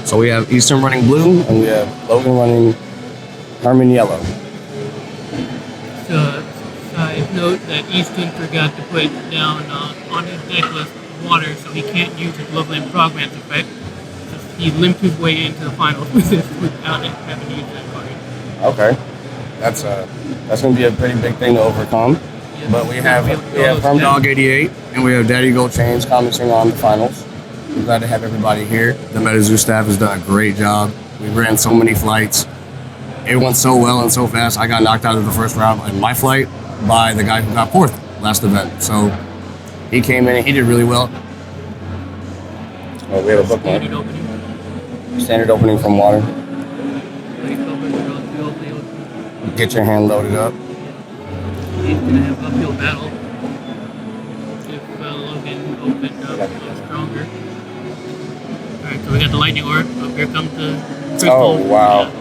So we have Easton running blue, and we have Logan running Herman yellow. So, side note that Easton forgot to put down on his deck list water, so he can't use his Loveland Frogman's effect. He limped his way into the finals with this without having to use that card. Okay, that's going to be a pretty big thing to overcome. Yes. But we have Firm Dog 88, and we have Daddy Gold Chains commenting on the finals. I'm glad to have everybody here. The MetaZoo staff has done a great job. We ran so many flights. It went so well and so fast. I got knocked out of the first round in my flight by the guy who got fourth last event. So he came in and he did really well. Oh, we have a bookmark. Standard opening from water. Get your hand loaded up. He's going to have an uphill battle if Logan opened up stronger. Alright, so we got the lightning orb. Oh, here comes the crystal. Oh, wow.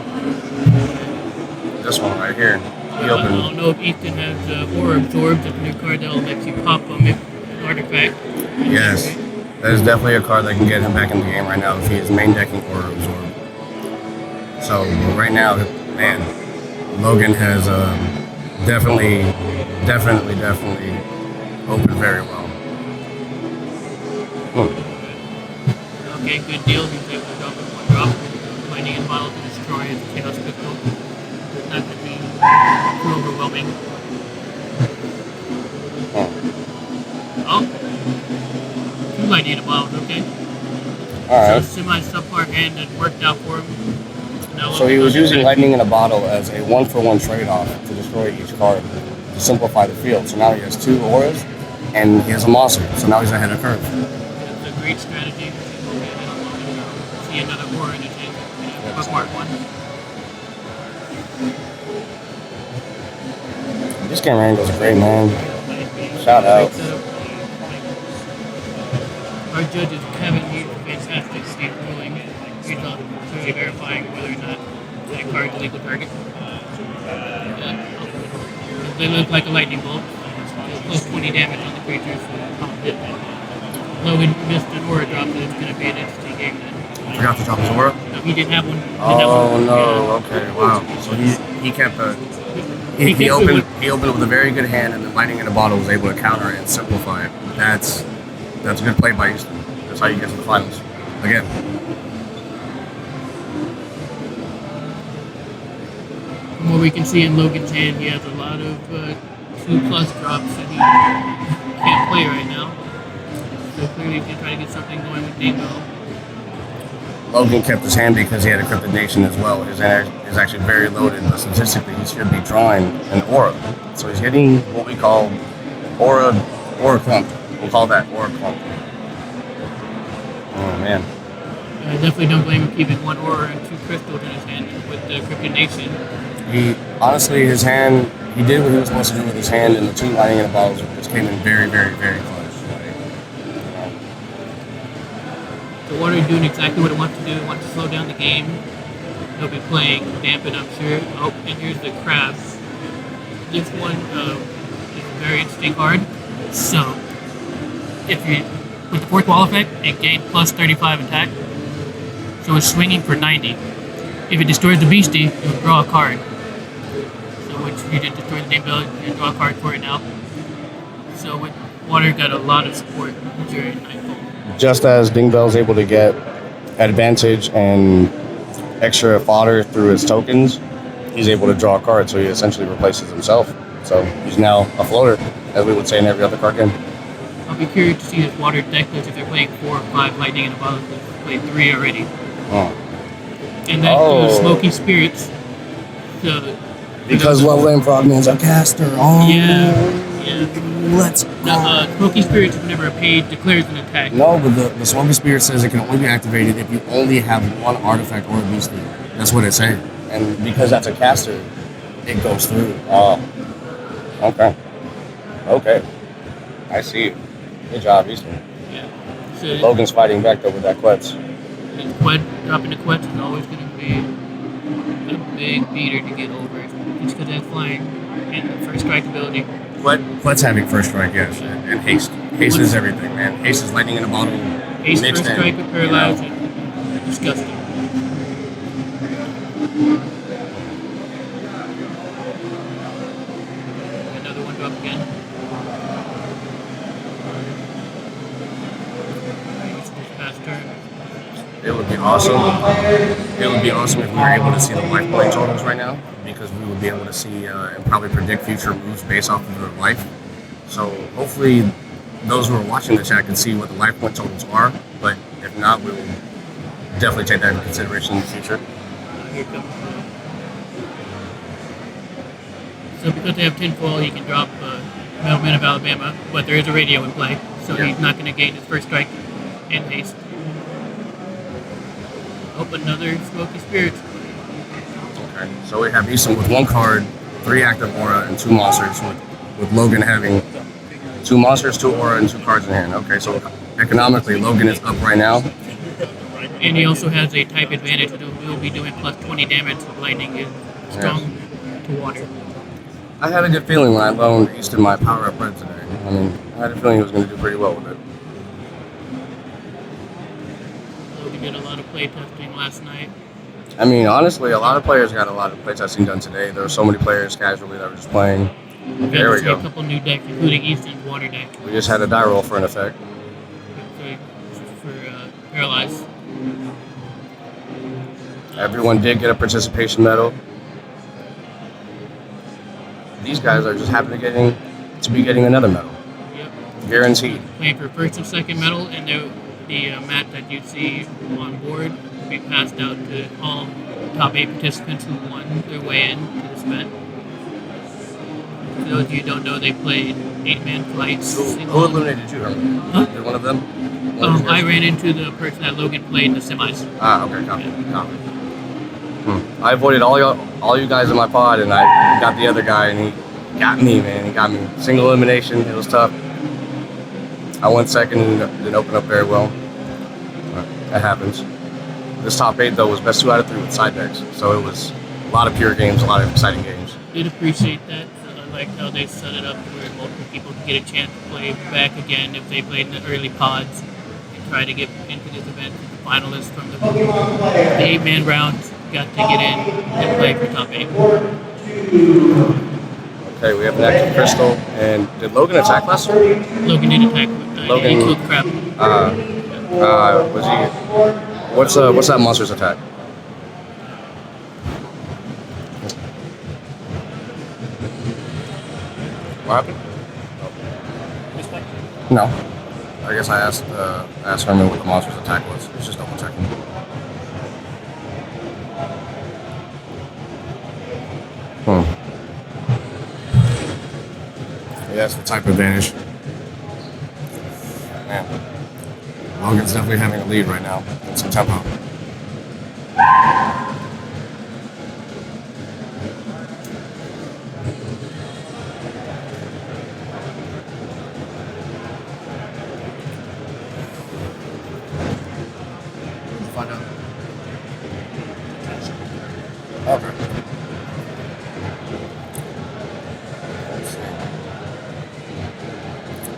This one right here. I don't know if Easton has Aura Absorb. That's a new card that'll let you pop him if an artifact. Yes. That is definitely a card that can get him back in the game right now if he is main decking Aura Absorb. So right now, man, Logan has definitely opened very well. Okay, good deal. He's able to drop it one drop. Lightning and model to destroy his Chaos Crystal. Not going to be too overwhelming. Oh. Two lightning and models, okay. Alright. So semi-subpar hand that worked out for him. Now So he was using lightning in a bottle as a 1-for-1 trade-off to destroy each card to simplify the field. So now he has 2 auras and he has a monster. So now he's ahead of curve. That's a great strategy. See another aura in his hand. Bookmark one. This camera angle is great, man. Shout out. Our judges, Kevin, he's fantastic. Steve ruling. He's not clearly verifying whether or not that card is a legal target. They look like a lightning bolt. Plus 20 damage on the creatures. Logan missed an aura drop, so it's going to be an interesting game then. Forgot to drop his aura? No, he didn't have one. Oh, no. Okay, wow. So he kept the... He opened it with a very good hand, and then lightning in a bottle was able to counter it and simplify it. That's a good play by Easton. That's how you get to the finals. Again. From what we can see in Logan's hand, he has a lot of 2+ drops that he can't play right now. So clearly he's going to try to get something going with Dingo. Logan kept his hand because he had a Cryptid Nation as well. His hand is actually very loaded, but statistically he should be drawing an aura. So he's getting what we call aura clump. We'll call that aura clump. Oh man. I definitely don't blame him keeping 1 aura and 2 crystals in his hand with the Cryptid Nation. His hand, he did what he was supposed to do with his hand, and the 2 lightning in the bottles just came in very, very, very close. The water is doing exactly what it wants to do. It wants to slow down the game. He'll be playing Dampen, I'm sure. Oh, and here's the crabs. This one is a very interesting card. So, if you with the 4th wall effect, it gained plus 35 attack. So it's swinging for 90. If it destroys the beastie, you'll draw a card. So which you did destroy the name build, you draw a card for it now. So with water got a lot of support during Nightfall. Just as Dingbell is able to get advantage and extra fodder through his tokens, he's able to draw a card, so he essentially replaces himself. So he's now a floater, as we would say in every other card game. I'll be curious to see this water deck list if they're playing 4 or 5 lightning in a bottle. They've played 3 already. Oh. And that Smoky Spirits. So, because Loveland Frogman's a caster. Oh. Yeah. Let's go. Now, Smoky Spirits, whenever a page declares an attack. No, but the Smoky Spirit says it can only be activated if you only have 1 artifact or a beastie. That's what it's saying. And because that's a caster, it goes through. Oh. Okay. I see you. Good job, Easton. Yeah. So Logan's fighting back though with that Quetz. Dropping the Quetz is always going to be a big beater to get over. Just because that's flying and the first strike ability. Quetz having first strike, yes. And haste. Haste is everything, man. Haste is lightning in a bottle. Haste first strike with paralyze and disgusting. Another one drop again. Pass turn. It would be awesome. It would be awesome if we were able to see the life point totals right now, because we would be able to see and probably predict future moves based off of their life. So hopefully those who are watching the chat can see what the life point totals are, but if not, we will definitely take that into consideration in the future. Here it comes. So because they have tinfoil, he can drop Mailman of Alabama, but there is a radio in play, so he's not going to gain his first strike in haste. Oh, another Smoky Spirit. Okay, so we have Easton with 1 card, 3 active aura, and 2 monsters, with Logan having 2 monsters, 2 aura, and 2 cards in hand. Okay, so economically, Logan is up right now. And he also has a type advantage, so he'll be doing plus 20 damage with lightning is strong to water. I had a good feeling when I loaned Easton my power up red today. I mean, I had a feeling he was going to do pretty well with it. Logan did a lot of play testing last night. I mean, honestly, a lot of players got a lot of playtesting done today. There were so many players casually that were just playing. There we go. A couple new decks, including Easton's water deck. We just had a die roll for an effect. For Paralyze. Everyone did get a participation medal. These guys are just happy to be getting another medal. Yep. Guaranteed. Playing for first and second medal, and the mat that you see on board will be passed out to all top 8 participants who won their way in to this event. For those of you who don't know, they played 8-man flights. Who eliminated you? Huh? Did one of them? I ran into the person that Logan played in the semis. Ah, okay, copy. I avoided all you guys in my pod, and I got the other guy, and he got me, man. He got me. Single elimination. It was tough. I went second and didn't open up very well. But that happens. This top 8, though, was best 2 out of 3 with side decks. So it was a lot of pure games, a lot of exciting games. Did appreciate that. I liked how they set it up where multiple people could get a chance to play back again if they played in the early pods and try to get into this event. The finalists from the 8-man rounds got to get in and play for top 8. Okay, we have an active crystal. And did Logan attack last turn? Logan did attack. Logan he killed crap. Was he? What's that monster's attack? What happened? No. I guess I asked Herman what the monster's attack was. It's just double checking. Yeah, it's the type advantage. Man, Logan's definitely having a lead right now. In some tempo. Find out. Okay. Let's see.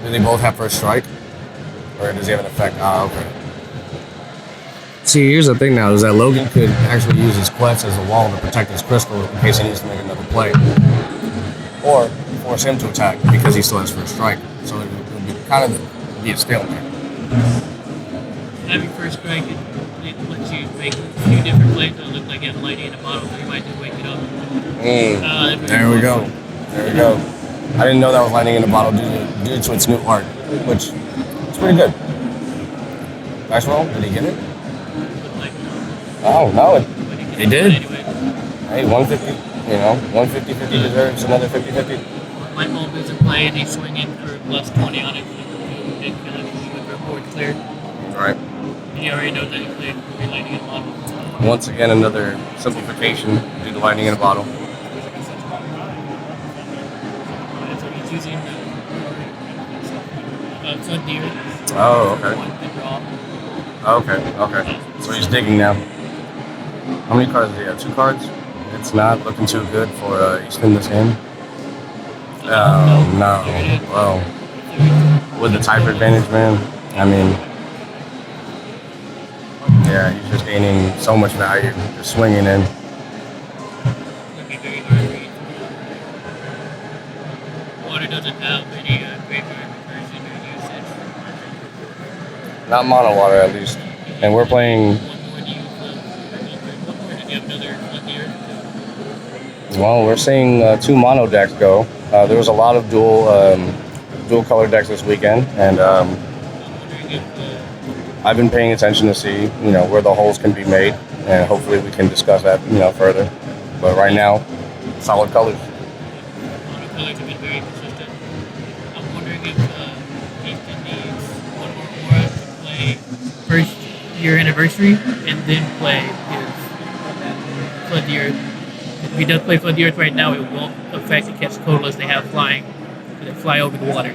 Do they both have first strike? Or does he have an effect? Ah, okay. See, here's the thing now, is that Logan could actually use his Quetz as a wall to protect his crystal in case he needs to make another play. Or force him to attack because he still has first strike. So it would be kind of be a stalemate. Having first strike, it lets you make a few different plays. It'll look like you have lightning in a bottle, so you might just wake it up. There we go. There we go. I didn't know that was lightning in a bottle due to its new art, which is pretty good. Nice roll. Did he get it? Oh, no. He did? Anyway. Hey, 150, 150-50 deserves another 50-50. My bulb is in play, and he's swinging for plus 20 on it. So he did kind of with the board cleared. Right. He already knows that he played lightning in a bottle. Once again, another simplification due to lightning in a bottle. So he's using Sun Deer. Oh, okay. One to draw. Okay. So he's digging now. How many cards does he have? 2 cards? It's not looking too good for Easton this game. Oh, no. Well, with the type advantage, man. I mean, Yeah, he's just gaining so much value, just swinging in. It's gonna be very hard for you. Water doesn't have any graveyard recursion or usage. Not mono water, at least. And we're playing. One more to use one more. Did you have another flood the earth? Well, we're seeing 2 mono decks go. There was a lot of dual color decks this weekend, and I'm wondering if I've been paying attention to see, where the holes can be made, and hopefully we can discuss that, further. But right now, solid colors. mono colors have been very consistent. I'm wondering if Easton needs one more aura to play first year anniversary and then play his Flood the Earth. If he does play Flood the Earth right now, it won't affect the Quetzalcoatlus they have flying. They fly over the water.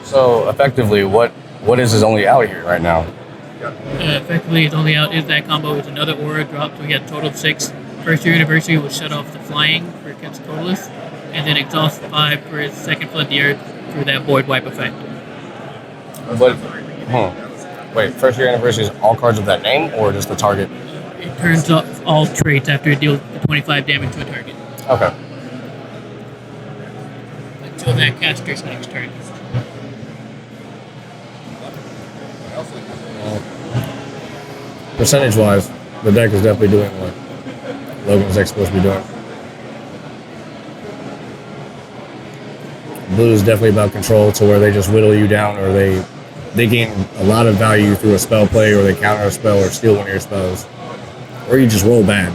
So effectively, what is his only out here right now? Effectively, his only out is that combo with another aura drop, so he had a total of 6. First year anniversary will shut off the flying for Quetzalcoatlus, and then exhaust 5 for his second Flood the Earth through that void wipe effect. Wait, first year anniversary is all cards of that name, or just the target? It turns off all traits after it deals the 25 damage to a target. Okay. Until that caster's next turn. Percentage-wise, the deck is definitely doing what Logan's deck's supposed to be doing. Blue is definitely about control, to where they just whittle you down, or they gain a lot of value through a spell play, or they counter a spell, or steal one of your spells, or you just roll bad.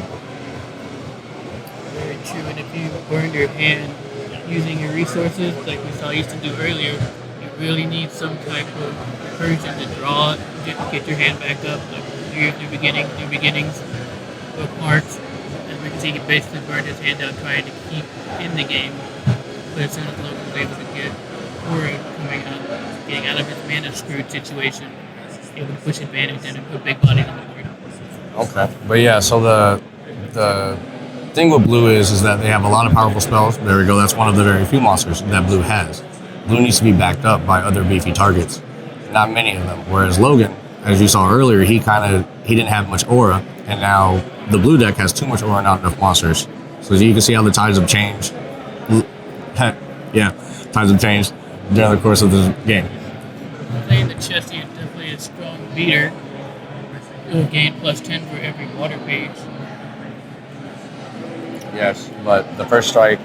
Very true, and if you burn your hand using your resources, like we saw Easton do earlier, you really need some type of recursion to draw, get your hand back up, like new beginnings, bookmarks. As we can see, he basically burned his hand out trying to keep in the game. But as soon as Logan was able to get Aura getting out of his mana screwed situation, able to push advantage and put big bodies on the board. Okay. But yeah, so the thing with blue is that they have a lot of powerful spells. There we go. That's one of the very few monsters that blue has. Blue needs to be backed up by other beefy targets. Not many of them. Whereas Logan, as you saw earlier, he didn't have much aura, and now the blue deck has too much aura and not enough monsters. So you can see how the tides have changed. Yeah, tides have changed during the course of the game. Playing the chest, you're definitely a strong beater. You'll gain +10 for every water page. Yes, but the first strike,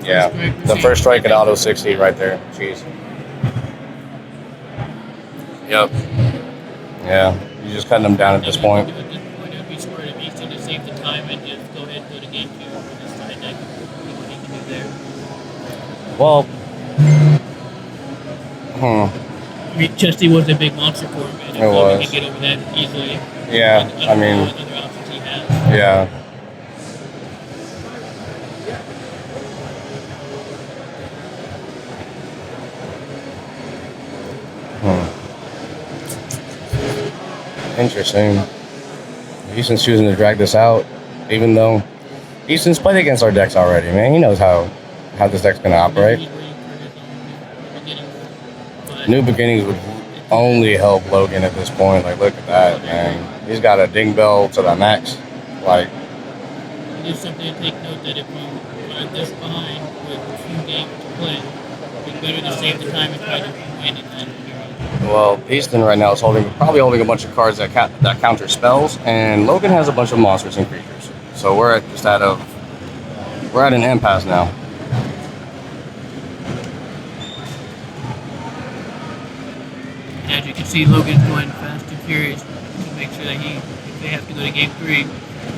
the first strike at auto 60 right there. Jeez. Yep. Yeah, you're just cutting them down at this point. At this point, it would be smart of Easton to save the time and just go ahead and go to game 2 with his side deck. See what he can do there. Well, I mean, Chesty was a big monster for him, and if Logan can get over that easily. yeah, I mean, what other options he has. yeah. Interesting. Easton's choosing to drag this out, even though Easton's played against our decks already, man. He knows how this deck's going to operate. He's waiting for his own beginnings. But New beginnings would only help Logan at this point. Like, look at that, man. He's got a ding bell to the max. Like, it is something to take note that if you are this behind with 2 games to play, it's better to save the time and try to win in that period. well, Easton right now is probably holding a bunch of cards that counter spells, and Logan has a bunch of monsters and creatures. So we're at an impasse now. And as you can see, Logan's going fast and furious to make sure that if they have to go to game 3,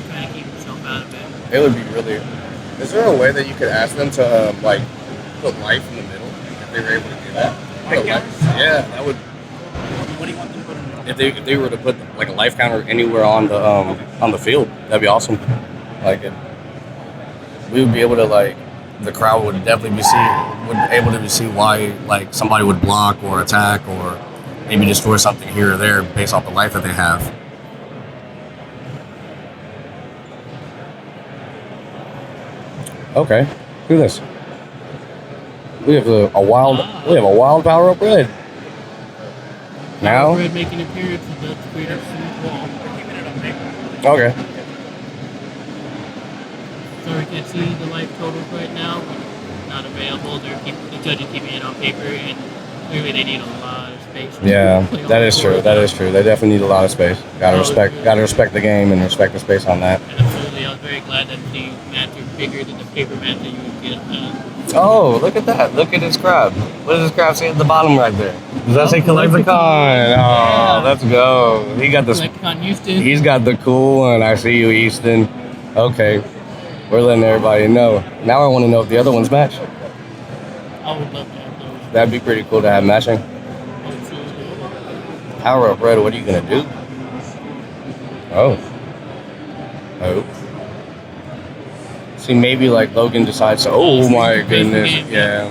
trying to keep himself out of it. It would be really. Is there a way that you could ask them to put life in the middle if they were able to do that? Yeah, that would. What do you want them to put in the If they were to put like a life counter anywhere on the field, that'd be awesome. We would be able to the crowd would definitely be able to see why somebody would block or attack or maybe destroy something here or there based off the life that they have. Okay, do this. We have a wild power up red. Now Red making appearance with the creator suit wall. right? Okay. Sorry, we can't see the life totals right now. Not available. The judges keeping it on paper, and clearly they need a lot of space. Yeah, that is true. That is true. They definitely need a lot of space. Gotta respect the game and respect the space on that. Absolutely, I was very glad that the mats are bigger than the paper mats that you would get. Oh, look at that. Look at this crab. What does this crab say at the bottom right there? Does that say Collecticon? Oh, let's go. He got the Collecticon Houston. He's got the cool one. I see you, Easton. Okay. We're letting everybody know. Now I want to know if the other ones match. I would love to have those. That'd be pretty cool to have matching. Power Up Red, what are you going to do? Oh. See, maybe like Logan decides to, oh my goodness. Yeah.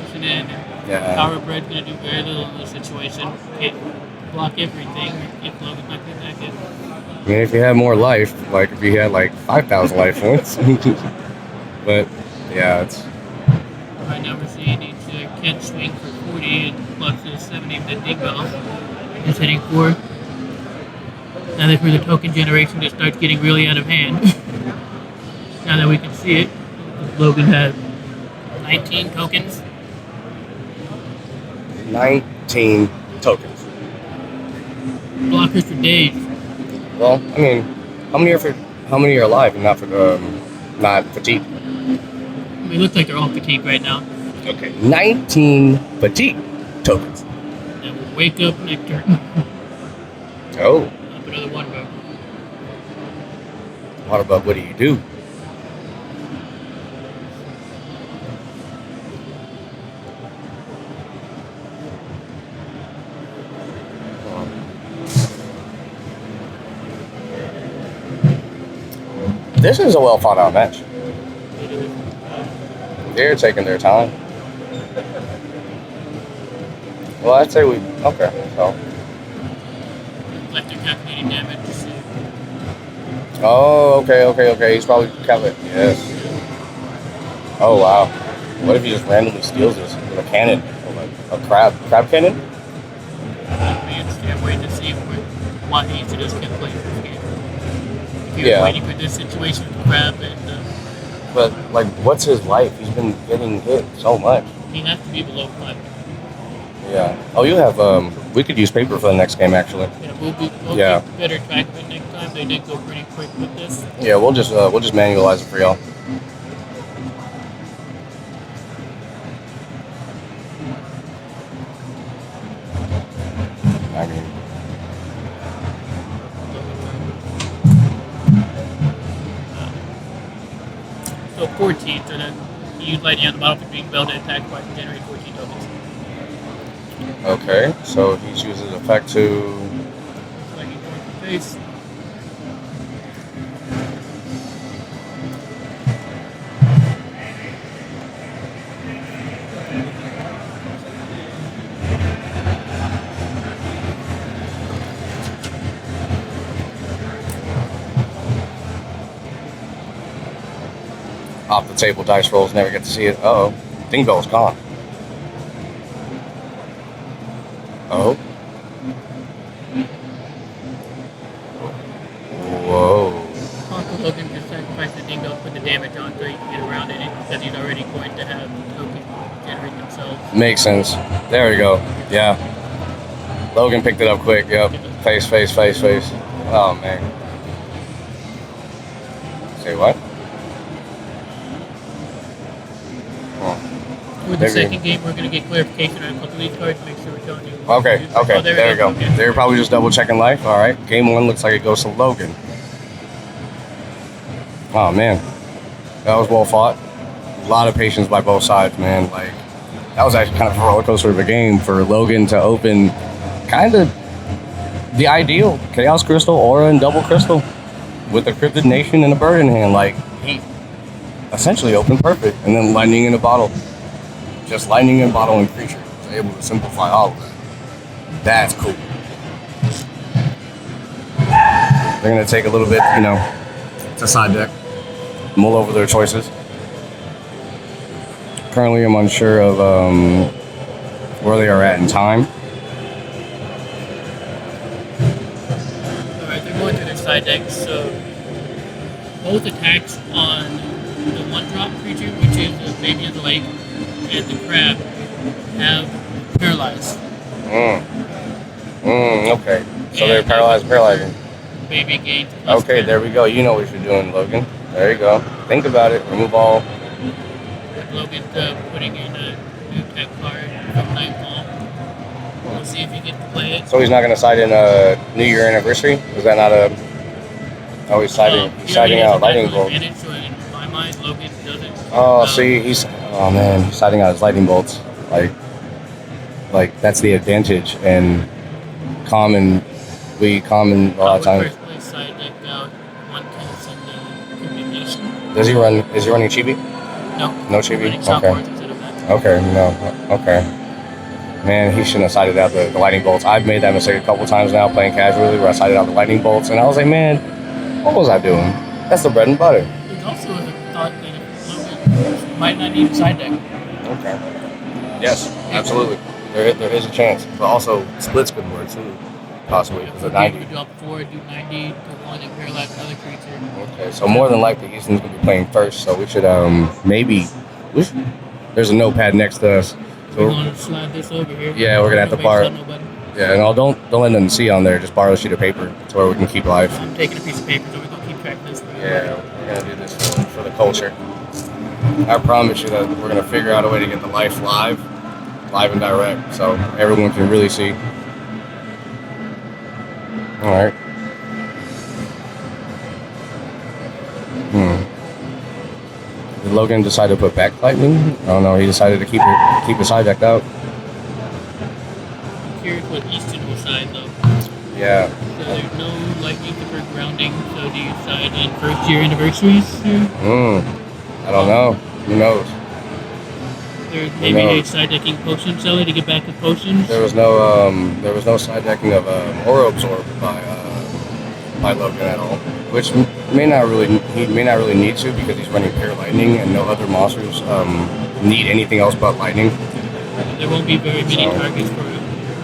Pushing in. Yeah. Power Up Red's going to do very little in this situation. Can't block everything if Logan's not getting that good. I mean, if you had more life, like if you had like 5,000 life points. But, yeah, it's... Right now we're seeing each kid swing for 40 and plus the 70 that Big Bell is hitting for. Now that for the token generation that starts getting really out of hand. Now that we can see it, Logan has 19 tokens. 19 tokens. Blockers for days. Well, I mean, how many are alive and not fatigued? It looks like they're all fatigued right now. Okay. 19 fatigue tokens. And we'll wake up next turn. Oh. Up another water bug. Water bug, what do you do? This is a well thought out match. They're taking their time. Well, I'd say okay, so. Like they're calculating damage to see. Oh, okay. He's probably calculating. Yes. Oh, wow. What if he just randomly steals this with a cannon? Or like a crab cannon? I'm waiting to see why he just kept playing this game. If he was waiting for this situation with crab and... But, like, what's his life? He's been getting hit so much. He has to be below 5. Yeah. Oh, you have, we could use paper for the next game, actually. Yeah, we'll keep better track of it next time. They did go pretty quick with this. Yeah, we'll just manualize it for y'all. I mean... So 14, so then you use lightning on the bottom for being bell to attack twice and generate 14 tokens. Okay, so he's using the effect to... Lightning towards the face. Off the table dice rolls, never get to see it. Uh-oh. Ding bell's gone. Oh. Whoa. Uncle Logan just sacrificed the dingo, put the damage on so he can get around it because he's already going to have tokens generate themselves. Makes sense. There we go. Yeah. Logan picked it up quick. Yep. Face. Oh, man. Say what? For the second game, we're going to get clarification on a couple of these cards, make sure we're telling you. Okay, Oh, there we go. Okay. They're probably just double checking life. All right, game 1 looks like it goes to Logan. Oh man, that was well fought. A lot of patience by both sides, man. Like that was actually kind of a roller coaster of a game for Logan to open, kind of the ideal Chaos Crystal, Aura, and Double Crystal with the Cryptid Nation and a bird in hand. Like he essentially opened perfect, and then lightning in a bottle. Just lightning in a bottle and creature. Was able to simplify all of that. That's cool. They're gonna take a little bit, to side deck, mull over their choices. Currently, I'm unsure of where they are at in time. Alright, they're going to their side side deck, so both attacks on the 1-drop creature, which is the baby of the lake, and the crab, have paralyzed. Okay. So they're paralyzing. Baby gains. Okay, there we go. You know what you're doing, Logan. There you go. Think about it. Remove all. With Logan putting in a new type card from Nightfall. We'll see if he gets to play it. So he's not going to side in a New Year anniversary? Is that not a... Oh, he's siding out lightning bolts. So in my mind, Logan doesn't. Oh, see, he's... Oh, man. He's siding out his lightning bolts. Like that's the advantage. And we common a lot of times. First place side deck out 1 cast in the Cryptid Nation. Is he running Chibi? No. No Chibi? Running Soundboards instead of that. Okay, no. Okay. Man, he shouldn't have sided out the lightning bolts. I've made that mistake a couple times now playing casually where I sided out the lightning bolts and I was like, man, what was I doing? That's the bread and butter. There's also a thought that Logan might not need a side deck. Okay. Yes, absolutely. There is a chance. But also, splits could work too, possibly, because of 90. You drop 4, do 90 to 1, and paralyze another creature. Okay, so more than likely, Easton's going to be playing first, so we should, there's a notepad next to us. So we're going to slide this over here. Yeah, we're going to have to borrow. Yeah, and don't let them see on there. Just borrow a sheet of paper to where we can keep live. I'm taking a piece of paper, so we're going to keep track of this. Yeah, we're going to do this for the culture. I promise you that we're going to figure out a way to get the live and direct, so everyone can really see. All right. Did Logan decide to put back lightning? I don't know. He decided to keep his side decked out. I'm curious what Easton will side though. Yeah. So there's no lightning for grounding. So do you side in first year anniversaries here? I don't know. Who knows? Maybe a side decking potion seller to get back to potions. There was no side decking of Aura Absorb by Logan at all, which he may not really need to because he's running pure lightning and no other monsters need anything else but lightning. There won't be very many targets for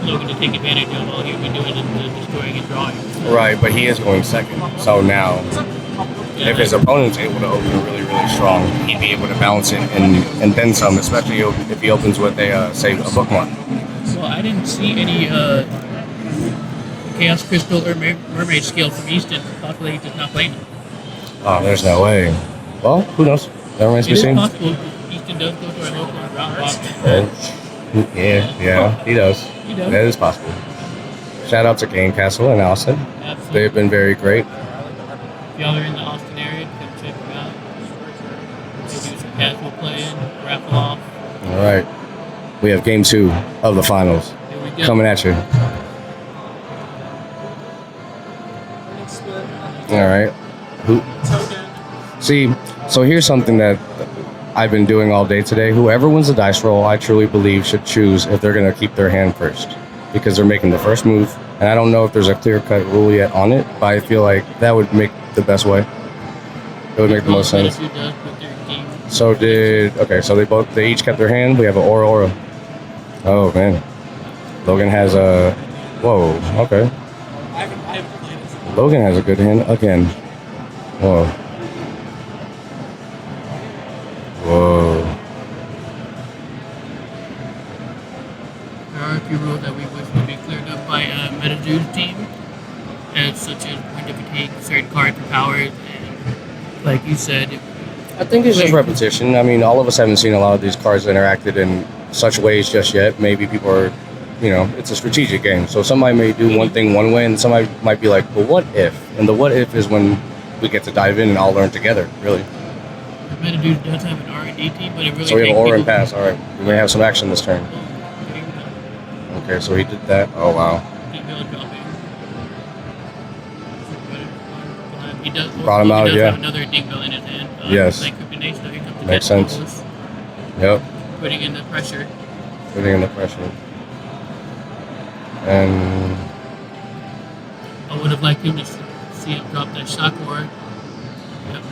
Logan to take advantage of. All he'll be doing is destroying and drawing. Right, but he is going second, so now. If his opponent's able to open really, really strong, he'd be able to balance it and then some, especially if he opens with say a bookmark. Well, I didn't see any Chaos Crystal or Mermaid Scale from Easton. Possibly he's just not playing it. Oh, there's no way. Well, who knows? That remains to be seen. It is possible. Easton does go to our local and drop box. Yeah, he does. He does. That is possible. Shout out to Game Castle and Austin. Absolutely. They've been very great. If y'all are in the Austin area, come check them out. They do some casual playing, raffle off. All right. We have game 2 of the finals Here we go. coming at you. All right. See, so here's something that I've been doing all day today. Whoever wins the dice roll, I truly believe should choose if they're going to keep their hand first because they're making the first move. And I don't know if there's a clear-cut rule yet on it, but I feel like that would make the best way. It would make the most sense. So they each kept their hand. We have an aura. Oh man, Logan has a. Whoa. Okay. Logan has a good hand again. Whoa. There are a few rules that we wish would be cleared up by MetaZoo's team, such as point to fatigue, certain cards and powers, and like you said. I think it's just repetition. I mean, all of us haven't seen a lot of these cards interacted in such ways just yet. Maybe people are, it's a strategic game. So somebody may do one thing one way, and somebody might be like, well, what if? And the what if is when we get to dive in and all learn together, really. MetaZoo does have an R&D team, but it really So we have aura and pass. All right. We may have some action this turn. Okay, so he did that. Oh, wow. He does, brought him out, yeah. Have another ding bell in his hand. Yes. Like Cryptid Nation, so here comes the makes sense. Yep. Putting in the pressure. And I would have liked him to see him drop that shock ward. Yep.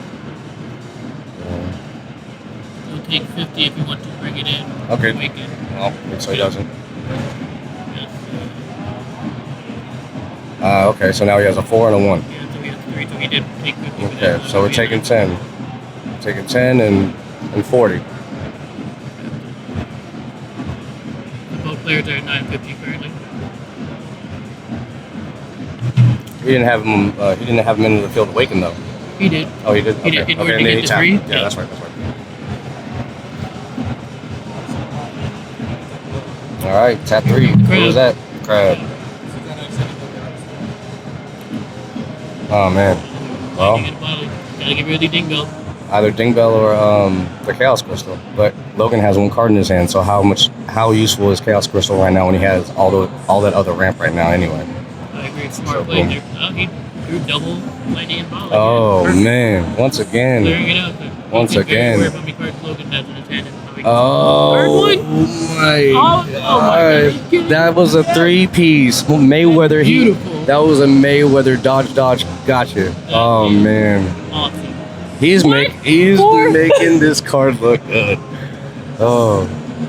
He'll take 50 if you want to bring it in. Okay. Awaken. Well, so he doesn't. Yes. Okay, so now he has a 4 and a 1. Yeah, so he has 3 3, so he did take 50. Okay, so we're taking 10. Taking 10 and 40. So both players are at 950 currently. He didn't have him. He didn't have him into the field awakened though. He did. Oh, he did. He did. In order and to then get he the tapped. 3. Yeah, that's right. That's right. All right, tap 3. What was that? Crab. Oh man. Well, Gotta get rid of the ding bell. either Dingbell or the Chaos Crystal. But Logan has one card in his hand, so how useful is Chaos Crystal right now when he has all that other ramp right now anyway? I agree. Smart play there. Oh, he drew double lightning and ball. Oh man! Once again. Clearing it out. Once again. Aware of how many cards Logan has in his hand and how he Oh my God. That was a 3-piece Mayweather. Beautiful. That was a Mayweather dodge gotcha. Oh man. Awesome. He's making this card look good. Oh.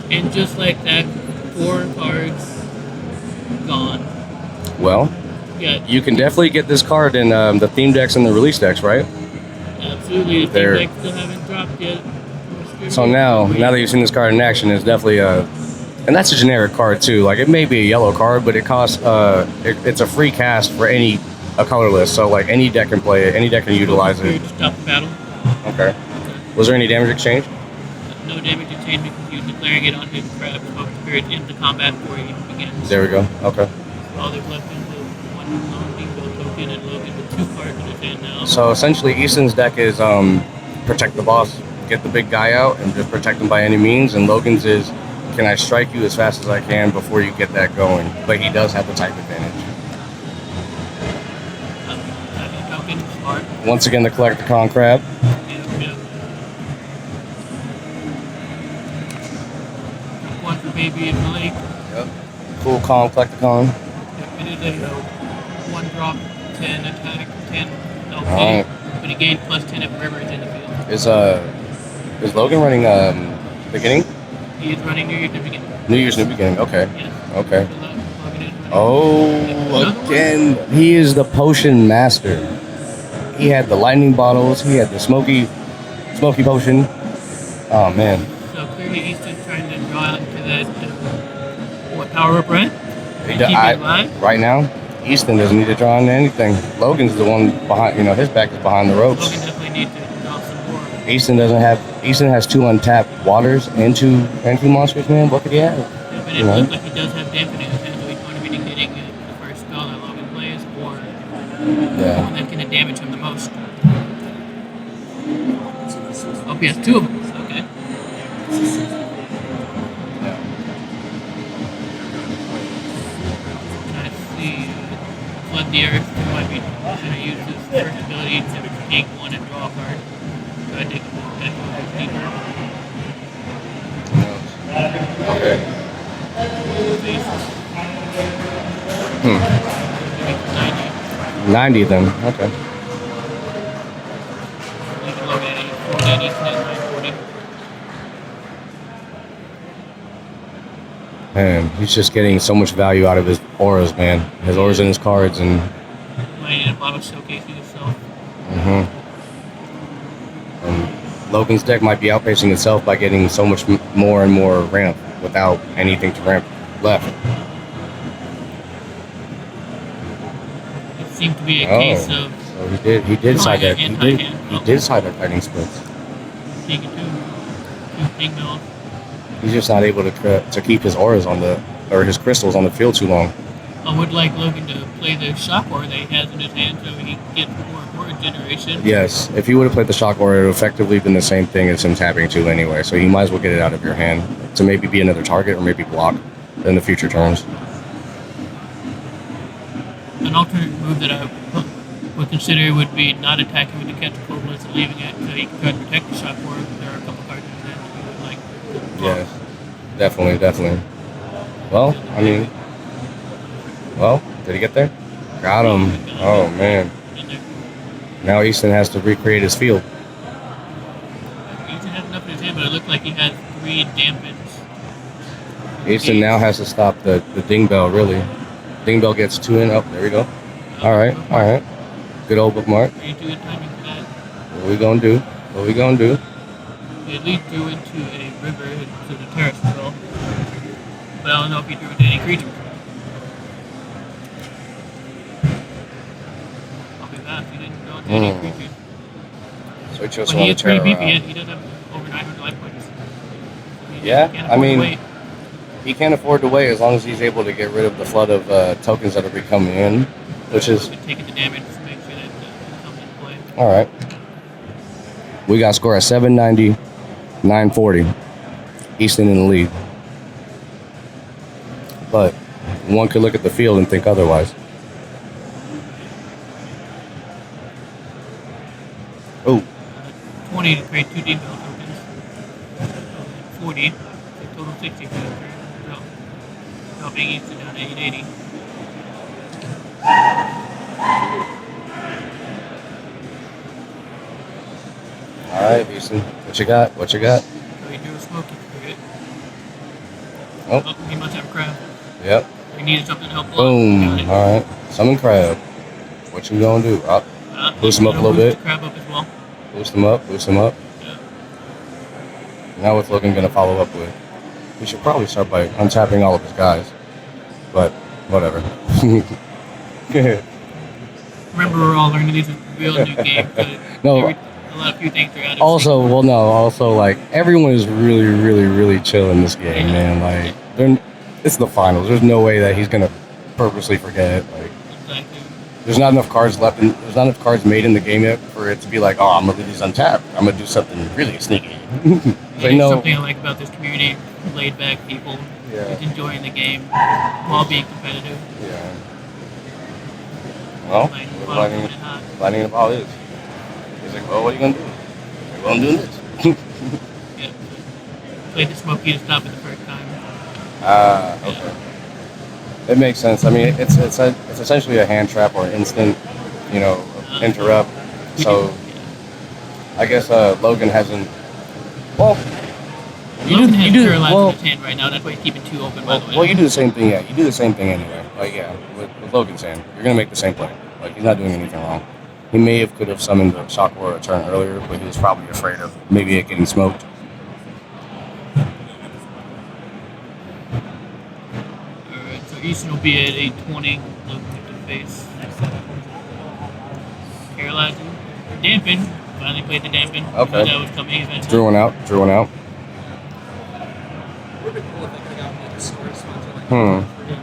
And just like that, 4 cards gone. Well, Yeah, you can definitely get this card in the theme decks and the release decks, right? absolutely. The There. thing still haven't dropped yet. So now that you've seen this card in action, it's definitely and that's a generic card too. Like it may be a yellow card, but it costs it's a free cast for a colorless. So like any deck can play it, any deck can utilize it. Stop the battle. Okay. Was there any damage exchange? No damage exchange because you're declaring it on his crab smoke spirit into combat before he begins. There we go. Okay. All they've left is the one lone bingo token and Logan with 2 cards in his hand now. So essentially, Easton's deck is protect the boss, get the big guy out, and just protect him by any means. And Logan's is, can I strike you as fast as I can before you get that going? But he does have the type advantage. Token, smart. Once again, the Collecticon Crab. Yeah. One for Baby and Blake. Yep. Cool, calm Collecticon. It is a 1 drop, 10 attack, 10 LP. Alright. But he gained plus 10 if River is in the field. Is Logan running beginning? He is running New Year's New Beginning. New Year's New Beginning. Okay. Yes. Okay. So Logan is running. Oh, again, he is the potion master. He had the lightning bottles. He had the smoky potion. Oh man. So clearly Easton's trying to draw into that power up, right? Keep it alive. Right now, Easton doesn't need to draw into anything. Logan's the one behind. His back is behind the ropes. Logan definitely needs to draw some more. Easton has 2 untapped waters and two monsters. Man, what could he have? Yeah, but it looks like he does have dampen in his hand, so he's going to be negating the first spell that Logan plays, or the one that's going to damage him the most. Oh, he has 2 of them. Okay. Let's see. Flood the earth. He might be going to use his first ability to take 1 and draw a card. Go ahead and take that. Okay. 90 then. Okay. Man, he's just getting so much value out of his auras, man. His auras in his cards and. Might need a bottle showcasing himself. And Logan's deck might be outpacing itself by getting so much more and more ramp without anything to ramp left. It seemed to be a case of. So he did side that. He did side that fighting splits. Taking 2 big bells. He's just not able to keep his auras his crystals on the field too long. I would like Logan to play the shock aura that he has in his hand so he gets more aura generation. Yes, if he would have played the shock aura, it would have effectively been the same thing as him tapping 2 anyway. So he might as well get it out of your hand to maybe be another target or maybe block in the future turns. An alternate move that I would consider would be not attacking with the catapult and leaving it so he can try to protect the shock aura. There are a couple cards in his hand that he would like. Yes, definitely. Well, did he get there? Got him. Oh man. Now Easton has to recreate his field. Easton has enough in his hand, but it looked like he has 3 dampens. Easton now has to stop the ding bell, really. Ding bell gets 2 in. Oh, there we go. All right. Good old bookmark. Are you doing timing for that? What we gonna do? What we gonna do? It leads you into a river to the terrace as well. But I don't know if you drew into any creatures. I'll be fast. You didn't go into any creatures. So we chose But one he to is pretty tear beefy. around. He does have over 900 life points. Yeah, Can't I afford to mean, wait. he can't afford to wait as long as he's able to get rid of the flood of tokens that are be coming in, which is Taking the damage to make sure that it comes into play. all right. We got a score at 790, 940. Easton in the lead. But one could look at the field and think otherwise. Oh, 20 to create 2 deep tokens. 40. Total 60 for the turn. Dropping Easton down to 880. all right, Easton. What you got? What you got? So he drew a smoky for it. Oh, He must have crab. yep. He needed something to help block. Boom. All right. Summon crab. What you gonna do? Boost him up a little bit. The crab up as well. Boost him up. Boost him up. Yeah. Now what's Logan gonna follow up with? We should probably start by untapping all of his guys. But whatever. Remember, we're all learning these real new games. No. A few things are out of Also, well, no. Also, like everyone is really, really, really chill in this game, man. Like, it's the finals. There's no way that he's gonna purposely forget. Like, Exactly. there's not enough cards left. There's not enough cards made in the game yet for it to be like, oh, I'm gonna leave these untapped. I'm gonna do something really sneaky. They know. Something I like about this community: laid back people, just enjoying the game while being competitive. Yeah. Well, lightning the ball is. He's like, well, what are you gonna do? Like, well, I'm doing this. Yeah. Played the Smoky to stop it the first time. Okay. It makes sense. I mean, it's essentially a hand trap or instant, interrupt. So, I guess Logan hasn't. Well, Logan has paralyzed in his hand right now. That's why he's keeping 2 open. By the way. Well, you do the same thing. Yeah, you do the same thing anyway. Like, yeah, with Logan's hand, you're gonna make the same play. Like, he's not doing anything wrong. He could have summoned the shock or a turn earlier, but he was probably afraid of maybe it getting smoked. Alright, so Easton will be at 820. Logan at the face. Paralyzing. Dampen. Finally played the dampen. Okay. That was coming eventually. Drew one out.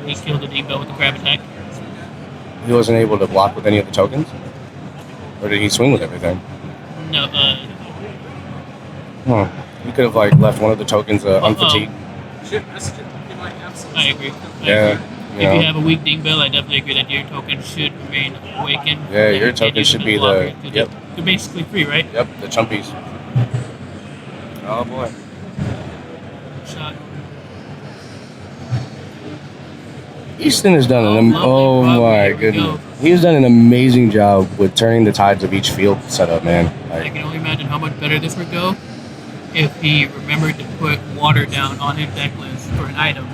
He killed the deep bell with the crab attack. He wasn't able to block with any of the tokens? Or did he swing with everything? No, He could have, left one of the tokens unfatigued. I agree. Yeah. If you have a weak ding bell, I definitely agree that your token should remain awakened. Yeah, your token should be the... Yep. They're basically free, right? Yep, the chumpies. Oh, boy. Shot. Easton has done He's done an amazing job with turning the tides of each field setup, man. I can only imagine how much better this would go if he remembered to put water down on his deck list for an item.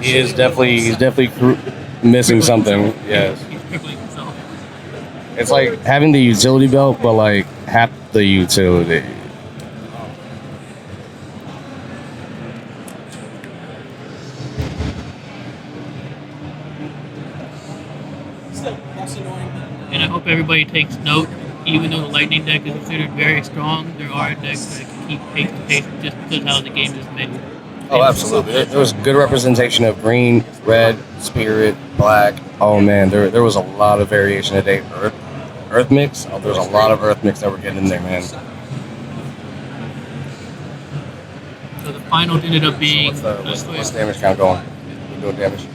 He's definitely missing something. Yes. He's crippling himself. It's like having the utility belt, but half the utility. And I hope everybody takes note. Even though the lightning deck is considered very strong, there are decks that can keep pace to pace just because how the game is made. Oh, absolutely. There was good representation of green, red, spirit, black. Oh man, there was a lot of variation today. Earth mix. Oh, there's a lot of earth mix that we're getting in there, man. So the finals ended up being. So what's the damage count going? We're doing damage.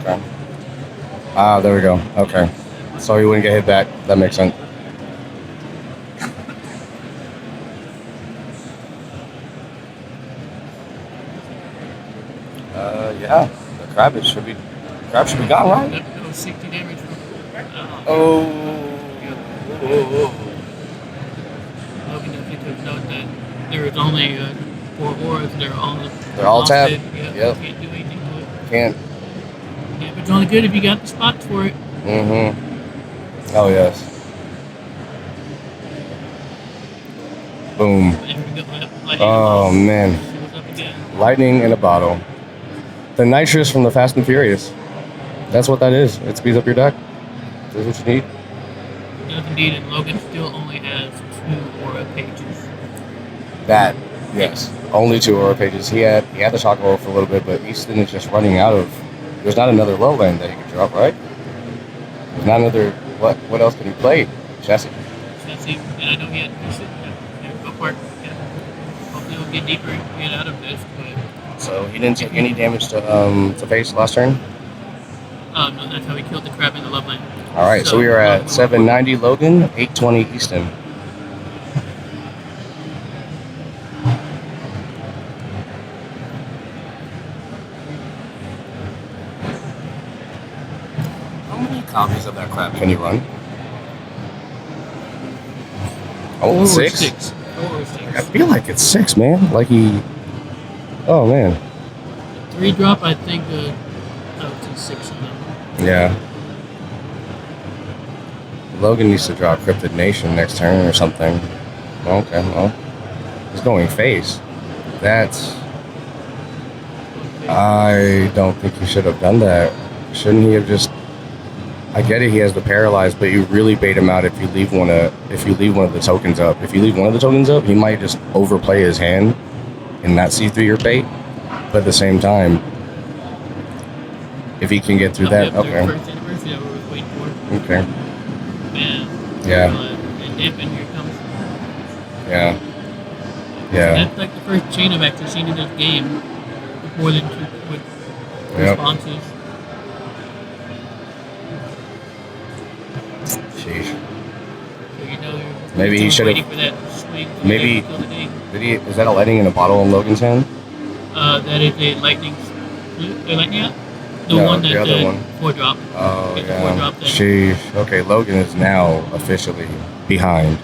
Okay. There we go. Okay. So he wouldn't get hit back. That makes sense. Yeah. The crab should be gone, right? That was 60 damage. Oh. Logan definitely took note that there was only 4 auras, They're all tapped. Yeah, Yep. can't do anything to it. Can't. Yeah, but it's only good if you got the spots for it. Oh, yes. Boom. There we go. Oh, man. Shows up again. Lightning in a bottle. The nitrous from the Fast and Furious. That's what that is. It speeds up your deck. That's what you need. It does indeed, and Logan still only has 2 aura pages. That, yes. Only 2 aura pages. He had the shock roll for a little bit, but Easton is just running out of. There's not another lowland that he could drop, right? There's not another. What else can he play? Chessie. And I know he had Easton. Go for it. Yeah. Hopefully we'll get deeper and get out of this. But So he didn't take any damage to face last turn. no, that's how he killed the crab in the Loveland. All right, so we are at 790 Logan, 820 Easton. How many copies of that crap can you run? Oh, 6? 6. 4 or 6. I feel like it's 6, man. Like he. Oh man. 3 drop, I think. Up to 6 of them. Yeah. Logan needs to draw Cryptid Nation next turn or something. Okay, well, he's going face. That's. I don't think he should have done that. Shouldn't he have just? I get it. He has the paralyzed, but you really bait him out if you leave one of the tokens up. If you leave one of the tokens up, he might just overplay his hand and not see through your bait. But at the same time, if he can get through that, okay. First anniversary that we were waiting for. Okay. Man. Yeah. And Dampen, here comes. Yeah. Yeah. That's like the first chain I've actually seen in this game with more than 2 with responses. Sheesh. So you know Maybe he should waiting have. for that swing. Maybe. Did he? Is that a lightning in a bottle in Logan's hand? That is a lightning. Lightning out? The No, one that the other one. 4 drop. Oh, It's yeah. 4 drop thing. Sheesh. Okay, Logan is now officially behind.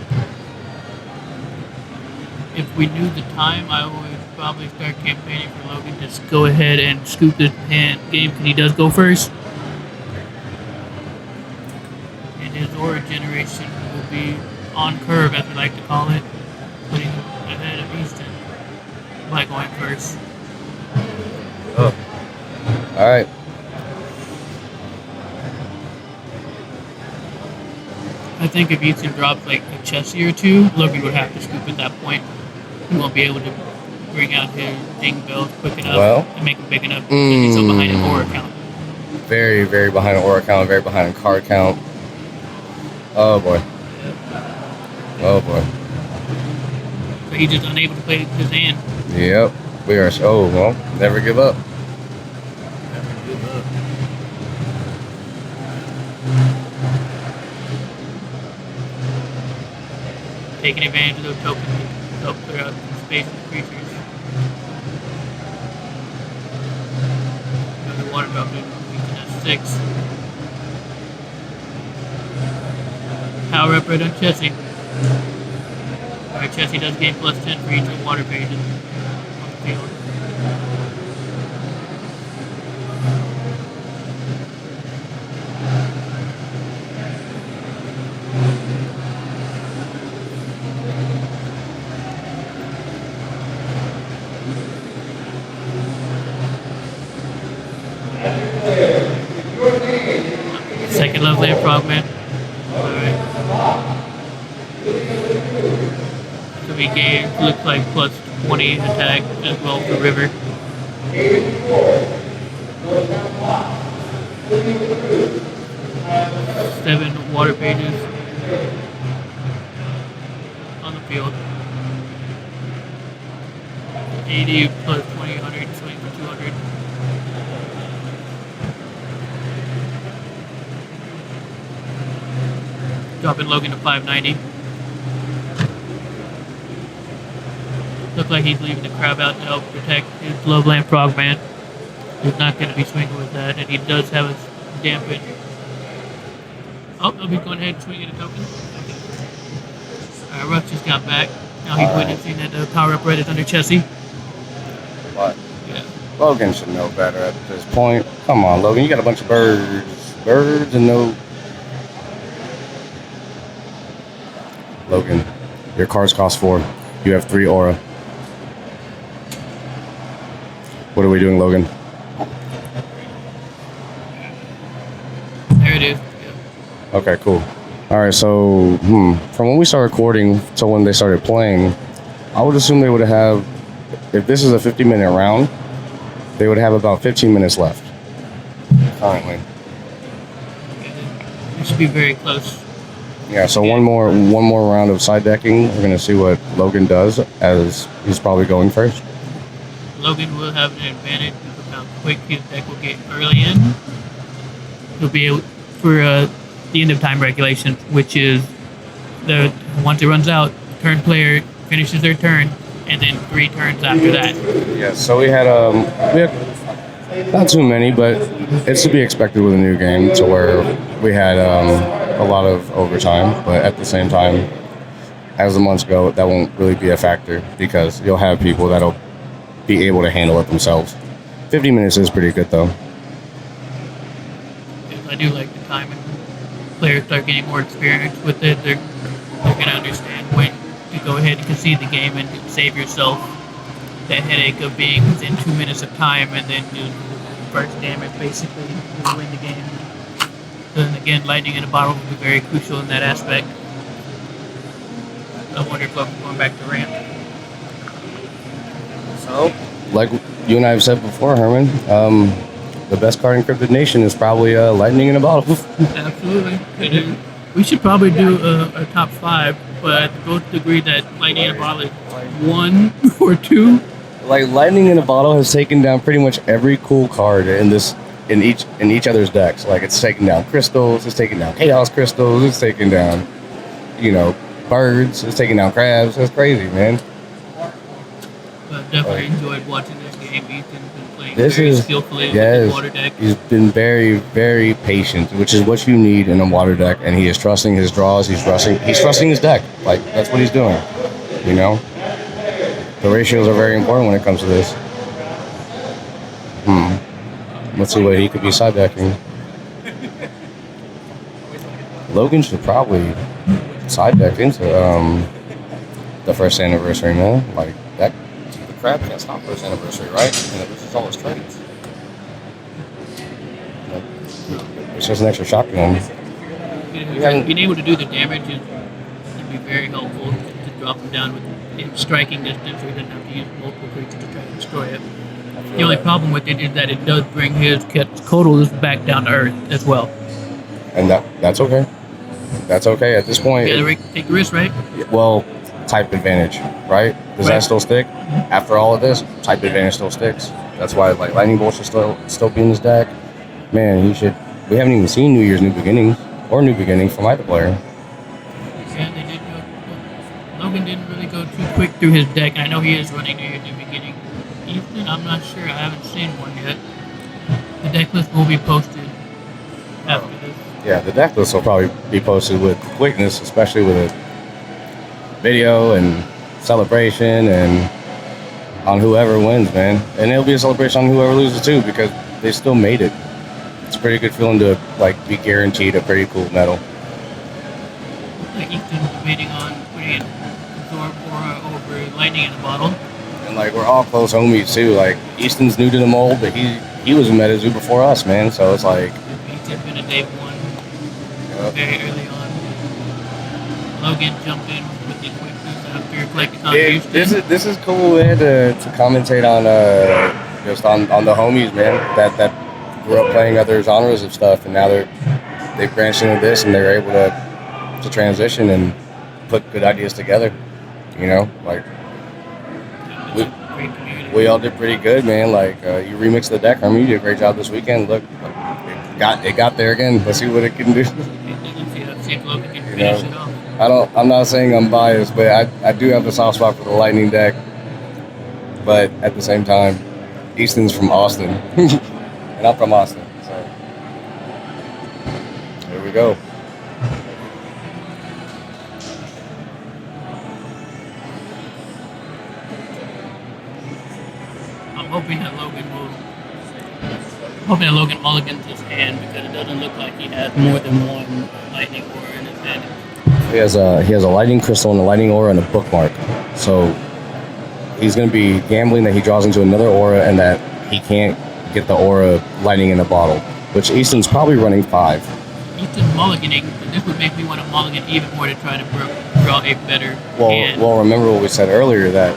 If we knew the time, I would probably start campaigning for Logan to just go ahead and scoop the hand game because he does go first. And his aura generation will be on curve, as we like to call it, putting him ahead of Easton by going first. Oh. All right. I think if Easton drops like a Chessie or 2, Logan would have to scoop at that point. He won't be able to bring out his ding bells quick enough and make him big enough because he's so behind an aura count. Very, very behind an aura count, very behind a card count. Oh boy. Oh boy. So he's just unable to play his hand. Yep. We are. Oh well. Never give up. Taking advantage of those tokens to help clear out some space for the creatures. Another water drop in. Easton has 6. Power up right on Chessie. Alright, Chessie does gain +10 for each of the water pages on the field. Second level land frogman. Alright. So we gain, looks like +20 attack as well for River. Seven water pages on the field. 80 plus 20, 100, swing for 200. Dropping Logan to 590. Look like he's leaving the crab out to help protect his Loveland Frogman. He's not going to be swinging with that, and he does have a dampen. Oh, he'll be going ahead and swinging a token. Ruff just got back. Now he's witnessing that the power up red is under Chessie. What? Yeah. Logan should know better at this point. Come on, Logan. You got a bunch of birds. Birds and no... Logan, your cards cost 4. You have 3 aura. What are we doing, Logan? There it is. Yeah. Okay, cool. Alright, so, from when we started recording to when they started playing, I would assume they would have, if this is a 50-minute round, they would have about 15 minutes left. Currently. It should be very close. Yeah, so one more round of side decking. We're gonna see what Logan does, as he's probably going first. Logan will have an advantage of how quick his deck will get early in. He'll be able, for the end of time regulation, which is once it runs out, turn player finishes their turn, and then 3 turns after that. Yeah, so we had not too many, but it's to be expected with a new game, to where we had a lot of overtime, but at the same time, as the months go, that won't really be a factor, because you'll have people that'll be able to handle it themselves. 50 minutes is pretty good, though. I do like the time, and players start getting more experience with it. They're going to understand when to go ahead and concede the game and save yourself that headache of being within 2 minutes of time and then do first damage basically to win the game. Then again, lightning in a bottle will be very crucial in that aspect. I wonder if I'm going back to ramp. So, like you and I have said before, Herman, the best card in Cryptid Nation is probably lightning in a bottle. Absolutely. We should probably do a top 5, but both agree that lightning in a bottle is 1 or 2. Like, lightning in a bottle has taken down pretty much every cool card in each other's decks. Like, it's taken down crystals, it's taken down chaos crystals, it's taken down, birds, it's taking down crabs. That's crazy, man. I've definitely enjoyed watching this game. Easton's been playing This very is- skillfully with yes. his water deck. He's been very, very patient, which is what you need in a water deck, and he is trusting his draws. He's trusting his deck. Like, that's what he's doing. The ratios are very important when it comes to this. Let's see what he could be side decking. Logan should probably side deck into the first anniversary, man. Like, that, the crab can't stop first anniversary, right? And it loses all his trades. It's just an extra shock to him. Being able to do the damage would be very helpful to drop him down with striking distance, so he doesn't have to use multiple creatures to try to destroy it. The only problem with it is that it does bring his Kodos back down to earth as well. And that's okay. That's okay at this point. You gotta take the risk, right? Well, type advantage, right? Does that still stick? After all of this, type advantage still sticks. That's why, like, lightning bolt should still be in his deck. Man, we haven't even seen New Year's New Beginnings from either player. Yeah, they did go. Logan didn't really go too quick through his deck. I know he is running New Year's New Beginning. Easton, I'm not sure. I haven't seen one yet. The deck list will be posted after this. Yeah, the deck list will probably be posted with quickness, especially with a video and celebration and on whoever wins, man. And it'll be a celebration on whoever loses too, because they still made it. It's a pretty good feeling to, like, be guaranteed a pretty cool medal. Like Easton's debating on putting in absorb aura over lightning in a bottle. And, like, we're all close homies too. Like, Easton's new to the mold, but he was in MetaZoo before us, man. So it's like, Easton's been a day 1 very early on. Logan jumped in with the quickness after collecting on Houston. this is cool, man, to commentate on just on the homies, man, that grew up playing other genres of stuff, and now they've branched into this, and they're able to transition and put good ideas together. Like, we all did pretty good, man. Like, you remixed the deck. You did a great job this weekend. Look, it got there again. Let's see what it can do. Let's see if Logan can finish it off. I'm not saying I'm biased, but I do have a soft spot for the lightning deck. But at the same time, Easton's from Austin, and I'm from Austin. So here we go. I'm hoping that Logan mulligans his hand because it doesn't look like he has more than one lightning aura in his hand. He has a lightning crystal and a lightning aura and a bookmark. So he's going to be gambling that he draws into another aura and that he can't get the aura lightning in a bottle, which Easton's probably running 5. Easton's mulliganing, and this would make me want to mulligan even more to try to draw a better hand. Well, remember what we said earlier, that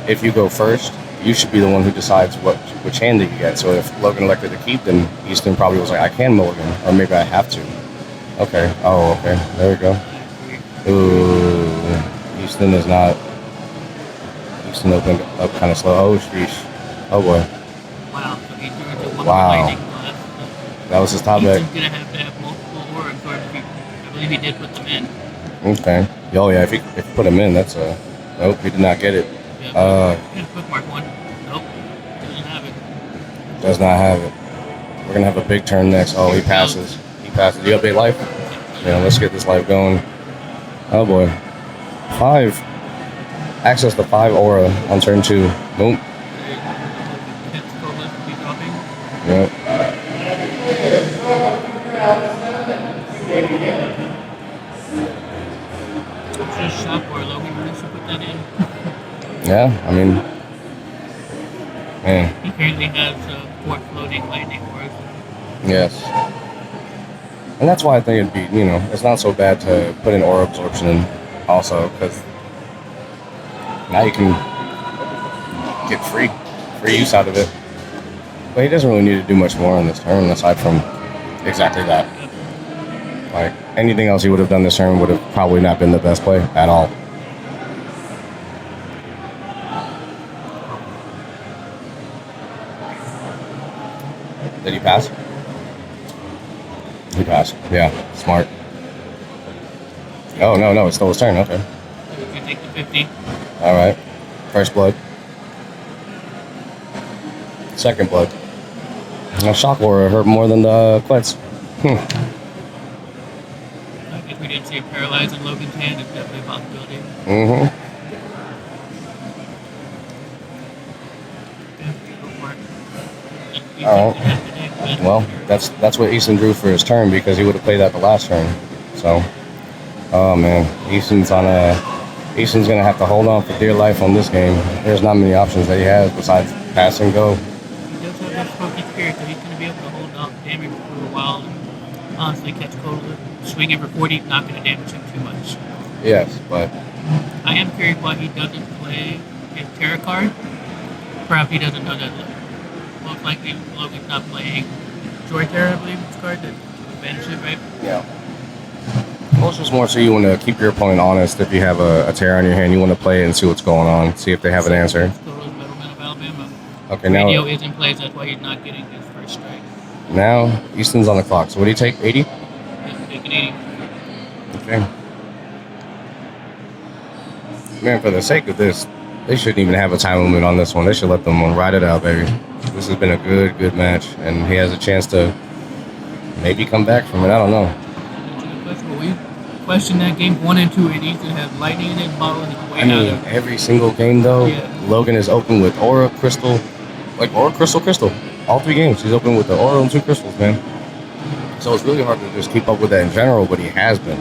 if you go first, you should be the one who decides which hand that you get. So if Logan elected to keep, then Easton probably was like, I can mulligan, or maybe I have to. Okay. Oh, okay. There we go. Ooh. Easton is not. Easton opened up kind of slow. Oh, sheesh. Oh, boy. Wow. So he drew into one Wow. lightning class. That was his top deck. Easton's going to have multiple auras, or I believe he did put them in. Okay. Oh, yeah. If he put him in, that's a. Nope, he did not get it. Here's bookmark one. Nope. Doesn't have it. Does not have it. We're going to have a big turn next. Oh, he passes. He passes. You update life? Yeah, let's get this life going. Oh, boy. 5. Access the 5 aura on turn 2. Boom. Yep. I'm just shocked where Logan managed to put that in. Yeah, I mean, man. He currently has 4 floating lightning auras. Yes. And that's why I think it'd be, it's not so bad to put in aura absorption in also, because now you can get free use out of it. But he doesn't really need to do much more on this turn aside from exactly that. Like, anything else he would have done this turn would have probably not been the best play at all. Did he pass? He passed. Yeah, smart. Oh, no, it's still his turn. Okay. You take the 50. All right. First blood. Second blood. A shock aura hurt more than the quets. I guess we didn't see it paralyzed in Logan's hand. It's definitely a possibility. Mm-hmm. All right. Well, that's what Easton drew for his turn because he would have played that the last turn. So, oh man, Easton's gonna have to hold on for dear life on this game. There's not many options that he has besides pass and go. He does have that spooky spirit, so he's gonna be able to hold off damage for a while and honestly catch Cola. Swinging for 40, not gonna damage him too much. Yes, but I am curious why he doesn't play his Terra card. Perhaps he doesn't know that. Most likely Logan's not playing Joy Terra, I believe it's card that banish it, right? yeah. Well, it's just more so you want to keep your opponent honest. If you have a Terra in your hand, you want to play it and see what's going on, see if they have an answer. Middleman of Alabama. Okay, now Radio is in place, that's why he's not getting his first strike. now Easton's on the clock. So what do you take? 80? He's taking 80. Okay. Man, for the sake of this, they shouldn't even have a time limit on this one. They should let them ride it out, baby. This has been a good match, and he has a chance to maybe come back from it. I don't know. We questioned that game 1 and 2, and Easton had lightning in his bottle and he's way out of it. Every single game, though, Yeah. Logan is open with Aura, Crystal, Aura, Crystal. All 3 games, he's open with the Aura and 2 crystals, man. So it's really hard to just keep up with that in general, but he has been.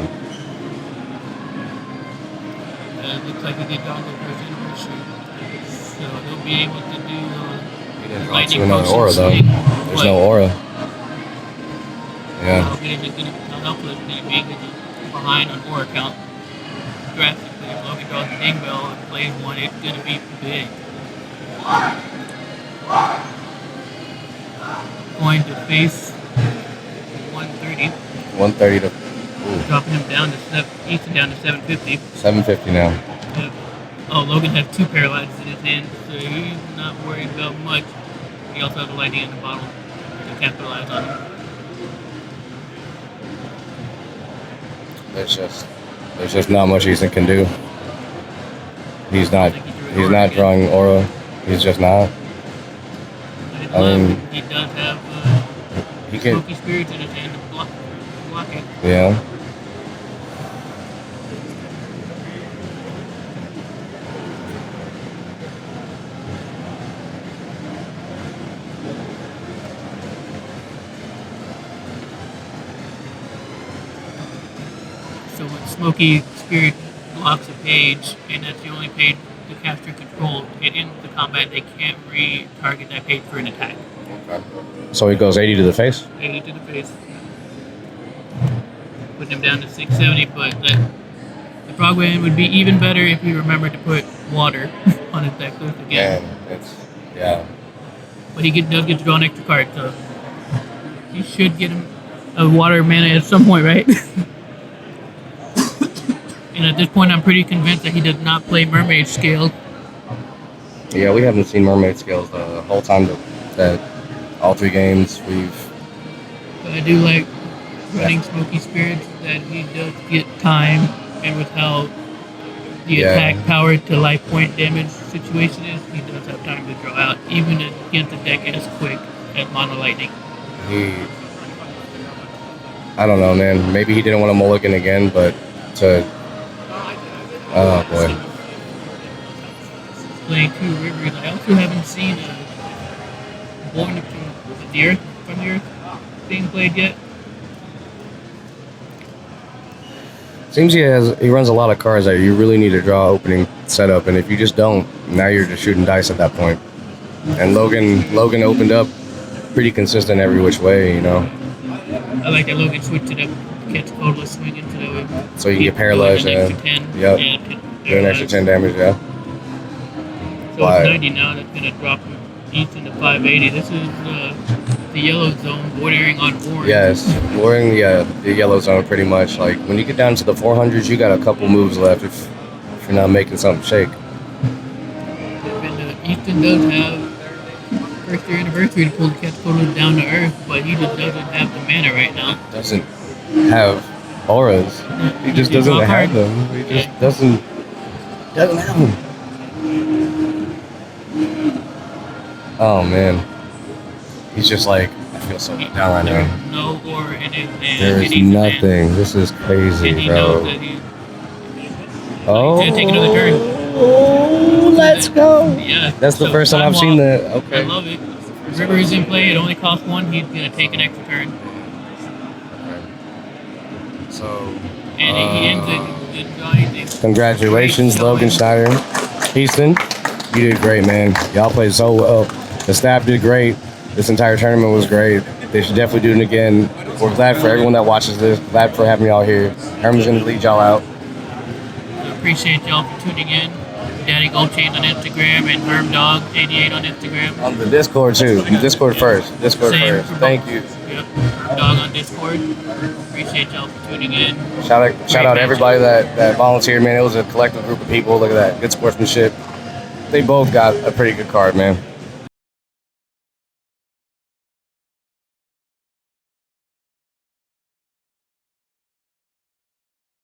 It looks like he did Dongle for his anniversary. So he'll be able to do He didn't draw lightning to another potion Aura, though. swing. There's no Aura. Yeah. How helpful it's going to be because he's behind on Aura count drastically. If Logan draws a ding bell and plays one, it's going to be big. Going to face 130. 130 to Dropping him down to Easton down to 750. 750 now. Oh, Logan has 2 paralyzes in his hand, so he's not worried about much. He also has a lightning in the bottle to capitalize on him. There's just not much Easton can do. He's not drawing Aura. He's just not. I mean, he does have he can. smoky spirits in his hand to block it. Yeah. Smoky Spirit blocks a page, and that's the only page the caster controls. It ends the combat. They can't re-target that page for an attack. Okay. So he goes 80 to the face? 80 to the face. Putting him down to 670, but the Frogman would be even better if he remembered to put water on his deck list again. Yeah. But he does get to draw an extra card, so you should get him a water mana at some point, right? And at this point, I'm pretty convinced that he does not play Mermaid Scale. Yeah, we haven't seen Mermaid Scales the whole time that all 3 games we've... But I do like running Smoky Spirits, that he does get time, and with how the attack power to life point damage situation is, he does have time to draw out, even against a deck as quick as Mono Lightning. I don't know, man. Maybe he didn't want to mulligan again, but oh boy. Playing 2 rivers. I also haven't seen Born from the Earth being played yet. Seems he runs a lot of cards that you really need to draw opening setup, and if you just don't, now you're just shooting dice at that point. And Logan opened up pretty consistent every which way, you know. I like that Logan switched it up, catch Coldless swing into the way. So you can get paralyzed, an extra 10. Yep. Do an extra 10 damage, yeah. So it's 90 now, that's going to drop him Easton to 580. This is the yellow zone bordering on orange. Yes, bordering the yellow zone pretty much. Like when you get down to the 400s, you got a couple moves left if you're not making something shake. And Easton does have first year anniversary to pull the Quetzalcoatl down to earth, but he just doesn't have the mana right now. Doesn't have auras. He just doesn't have them. He just doesn't have them. Oh man, he's just like, I feel so down right now. No aura in his hand. There is nothing. This is crazy, and he bro. knows that he's gonna take another turn. Oh, let's go. Yeah, that's the first time I've seen that. Okay. I love it. River is in play. It only costs 1. He's gonna take an extra turn. Okay. So. And he ends it. Congratulations, Logan Schneider. Easton, you did great, man. Y'all played so well. The staff did great. This entire tournament was great. They should definitely do it again. We're glad for everyone that watches this. Glad for having y'all here. Herman's going to lead y'all out. I appreciate y'all for tuning in. Daddy Goldchain on Instagram and HermDog88 on Instagram. On the Discord, too. Discord first. Thank you. Yep. HermDog on Discord. Appreciate y'all for tuning in. Shout out everybody that volunteered, man. It was a collective group of people. Look at that. Good sportsmanship. They both got a pretty good card, man.